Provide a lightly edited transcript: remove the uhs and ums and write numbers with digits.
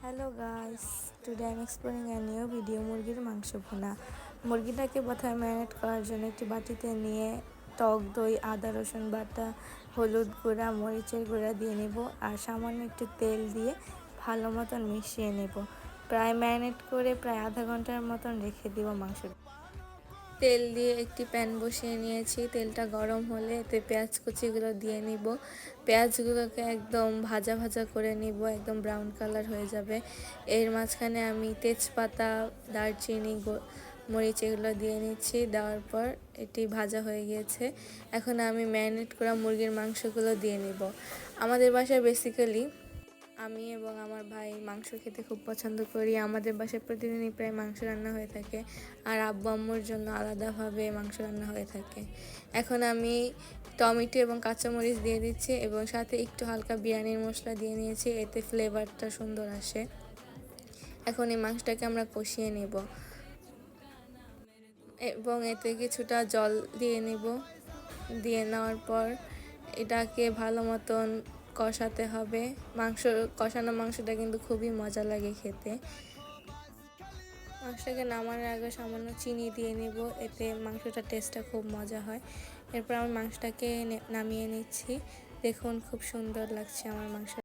Hello guys, today I am exploring a new video. মুরগির মাংস ভুনা। মুরগিটাকে প্রথমে ম্যারিনেট করার জন্য একটি বাটিতে নিয়ে টক দই, আদা রসুন বাটা, হলুদ গুঁড়া, মরিচের গুঁড়া দিয়ে নেব আর সামান্য একটু তেল দিয়ে ভালো মতন মিশিয়ে নেব। প্রায় ম্যারিনেট করে প্রায় আধা ঘন্টার মতন রেখে দেব মাংস। তেল দিয়ে একটি প্যান বসিয়ে নিয়েছি। তেলটা গরম হলে এতে পেঁয়াজ কুচিগুলো দিয়ে নিব। পেঁয়াজগুলোকে একদম ভাজা ভাজা করে নিব, একদম ব্রাউন কালার হয়ে যাবে। এর মাঝখানে আমি তেজপাতা, দারচিনি, মরিচ এগুলো দিয়ে নিচ্ছি। দেওয়ার পর এটি ভাজা হয়ে গিয়েছে। এখন আমি ম্যারিনেট করা মুরগির মাংসগুলো দিয়ে নিব। আমাদের বাসায় বেসিক্যালি আমি এবং আমার ভাই মাংস খেতে খুব পছন্দ করি। আমাদের বাসায় প্রতিদিনই প্রায় মাংস রান্না হয়ে থাকে, আর আব্বু আম্মুর জন্য আলাদাভাবে মাংস রান্না হয়ে থাকে। এখন আমি টমেটো এবং কাঁচামরিচ দিয়ে দিচ্ছি এবং সাথে একটু হালকা বিরিয়ানির মশলা দিয়ে নিয়েছি, এতে ফ্লেভারটা সুন্দর আসে। এখন এই মাংসটাকে আমরা কষিয়ে নেব এবং এতে কিছুটা জল দিয়ে নেব। দিয়ে নেওয়ার পর এটাকে ভালো মতন কষাতে হবে। কষানো মাংসটা কিন্তু খুবই মজা লাগে খেতে। মাংসটাকে নামানোর আগে সামান্য চিনি দিয়ে নিব, এতে মাংসটার টেস্টটা খুব মজা হয়। এরপর আমি মাংসটাকে নামিয়ে নিচ্ছি। দেখুন খুব সুন্দর লাগছে আমার মাংস।